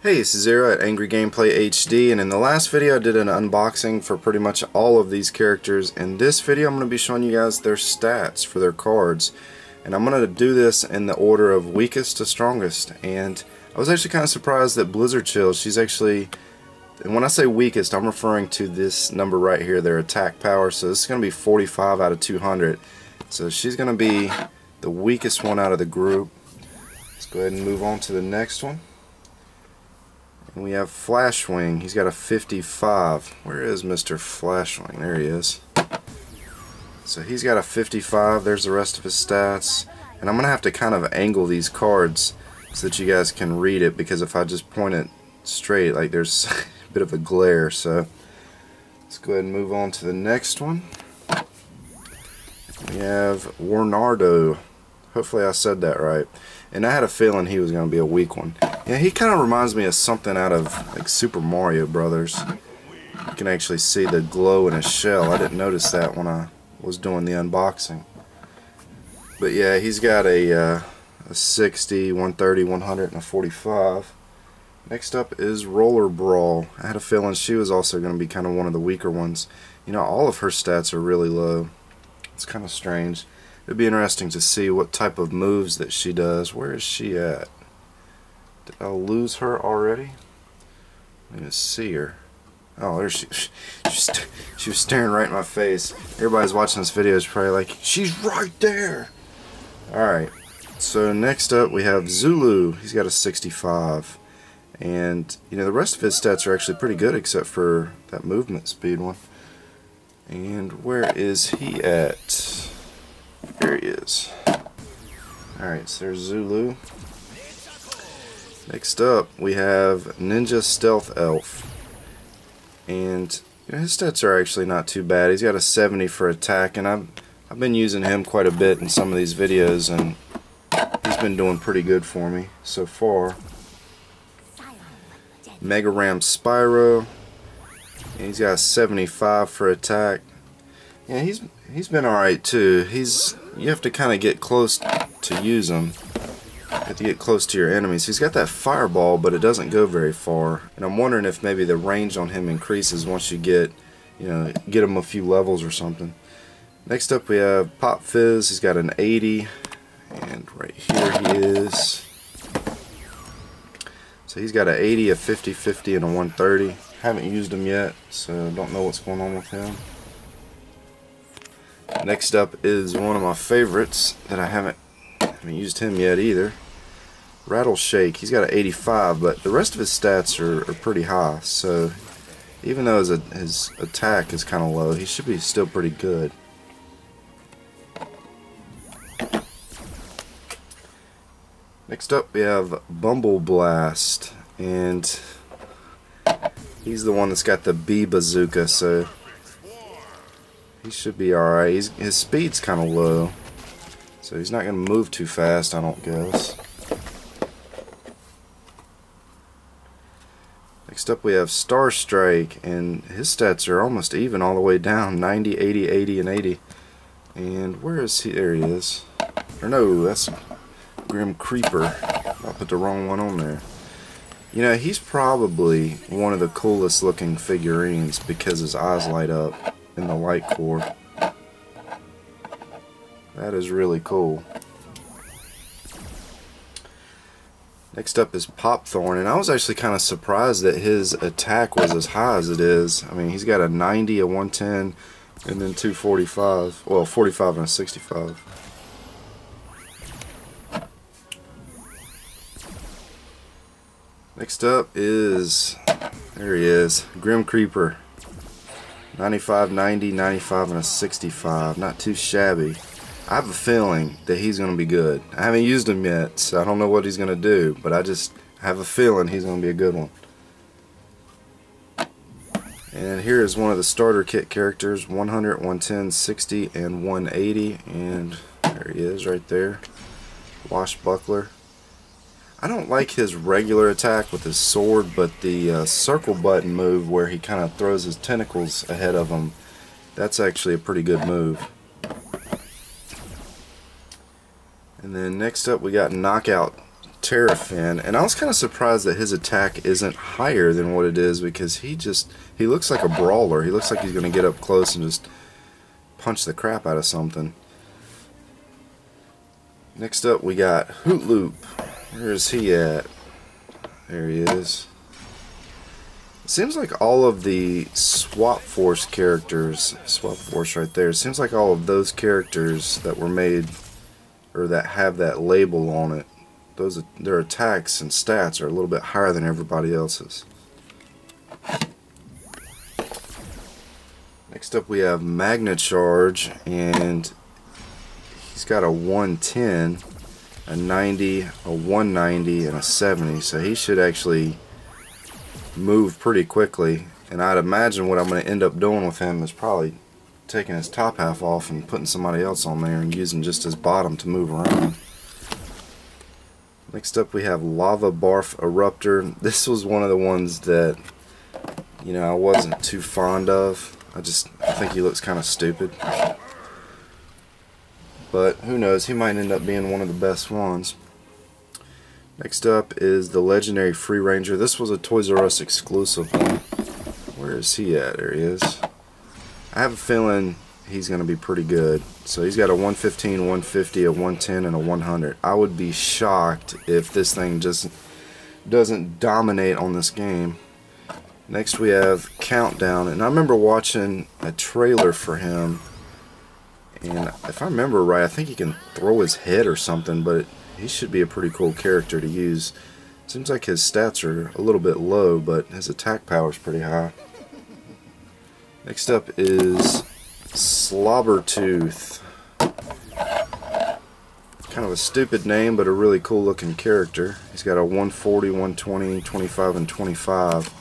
Hey, this is Zero at Angry Gameplay HD, and in the last video I did an unboxing for pretty much all of these characters. In this video I'm going to be showing you guys their stats for their cards, and I'm going to do this in the order of weakest to strongest. And I was actually kind of surprised that Blizzard Chill, she's actually, and when I say weakest I'm referring to this number right here, their attack power. So this is going to be 45 out of 200, so she's going to be the weakest one out of the group. Let's go ahead and move on to the next one. And we have Flashwing. He's got a 55. Where is Mr. Flashwing? There he is. So he's got a 55. There's the rest of his stats. And I'm going to have to kind of angle these cards so that you guys can read it, because if I just point it straight, like, there's a bit of a glare. So let's go ahead and move on to the next one. We have Warnado. Hopefully I said that right. And I had a feeling he was going to be a weak one. Yeah, he kind of reminds me of something out of like Super Mario Brothers. You can actually see the glow in his shell. I didn't notice that when I was doing the unboxing. But yeah, he's got a 60, 130, 100, and a 45. Next up is Roller Brawl. I had a feeling she was also going to be kind of one of the weaker ones. You know, all of her stats are really low. It's kind of strange. It'd be interesting to see what type of moves that she does. Where is she at? Did I lose her already? Let me see her. Oh, there she is. She was staring right in my face. Everybody's watching this video is probably like, she's right there. Alright, so next up we have Zulu. He's got a 65. And, you know, the rest of his stats are actually pretty good except for that movement speed one. And where is he at? There he is. Alright, so there's Zulu. Next up, we have Ninja Stealth Elf. And you know, his stats are actually not too bad. He's got a 70 for attack, and I've been using him quite a bit in some of these videos, and he's been doing pretty good for me so far. Mega Ram Spyro. And he's got a 75 for attack. Yeah, he's been alright too. You have to kind of get close to use him. You have to get close to your enemies. He's got that fireball, but it doesn't go very far. And I'm wondering if maybe the range on him increases once you get him a few levels or something. Next up we have Pop Fizz. He's got an 80, and right here he is. So he's got an 80, a 50, 50, and a 130. Haven't used him yet, so don't know what's going on with him. Next up is one of my favorites that I haven't used him yet either. Rattle Shake. He's got an 85, but the rest of his stats are pretty high. So even though his attack is kind of low, he should be still pretty good. Next up we have Bumble Blast, and he's the one that's got the bee bazooka, so he should be alright. His speed's kind of low, so he's not going to move too fast, I don't guess. Next up we have Star Strike, and his stats are almost even all the way down. 90, 80, 80, and 80. And where is he? There he is. Or no, that's Grim Creeper. I put the wrong one on there. You know, he's probably one of the coolest looking figurines because his eyes light up in the light core. That is really cool. Next up is Pop Thorn, and I was actually kind of surprised that his attack was as high as it is. I mean, he's got a 90, a 110, and then 245. Well, 45 and a 65. Next up is, there he is, Grim Creeper. 95, 90, 95, and a 65. Not too shabby. I have a feeling that he's going to be good. I haven't used him yet, so I don't know what he's going to do, but I just have a feeling he's going to be a good one. And here is one of the starter kit characters, 100, 110, 60, and 180. And there he is right there. Washbuckler. I don't like his regular attack with his sword, but the circle button move where he kind of throws his tentacles ahead of him, that's actually a pretty good move. And then next up we got Knockout Terrafin, and I was kind of surprised that his attack isn't higher than what it is, because he looks like a brawler. He looks like he's going to get up close and just punch the crap out of something. Next up we got Hoot Loop. Where is he at? There he is. It seems like all of the SwapForce characters, SwapForce right there, it seems like all of those characters that were made, or that have that label on it, their attacks and stats are a little bit higher than everybody else's. Next up we have Magna Charge, and he's got a 110, a 90, a 190, and a 70, so he should actually move pretty quickly. And I'd imagine what I'm going to end up doing with him is probably taking his top half off and putting somebody else on there and using just his bottom to move around. Next up we have Lava Barf Eruptor. This was one of the ones that, you know, I wasn't too fond of. I think he looks kind of stupid. But who knows, he might end up being one of the best ones. Next up is the legendary Free Ranger. This was a Toys R Us exclusive one. Where is he at? There he is. I have a feeling he's going to be pretty good. So he's got a 115, 150, a 110, and a 100. I would be shocked if this thing just doesn't dominate on this game. Next we have Countdown, and I remember watching a trailer for him, and if I remember right, I think he can throw his head or something, but he should be a pretty cool character to use. Seems like his stats are a little bit low, but his attack power is pretty high. Next up is Slobber Tooth. Kind of a stupid name, but a really cool looking character. He's got a 140, 120, 25, and 25.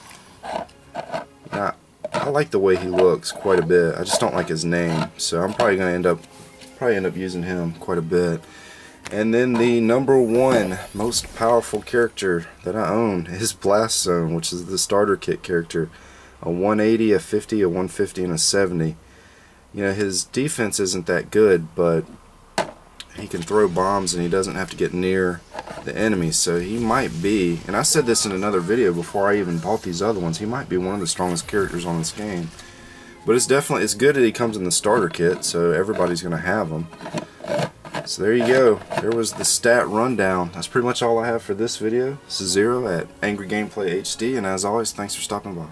Now, I like the way he looks quite a bit. I just don't like his name, so I'm probably going to end up using him quite a bit. And then the #1 most powerful character that I own is Blast Zone, which is the starter kit character. A 180, a 50, a 150, and a 70. You know, his defense isn't that good, but he can throw bombs and he doesn't have to get near the enemy, so he might be, and I said this in another video before I even bought these other ones, he might be one of the strongest characters on this game. But it's good that he comes in the starter kit, so everybody's going to have him. So there you go. There was the stat rundown. That's pretty much all I have for this video. This is Zero at Angry Gameplay HD, and as always, thanks for stopping by.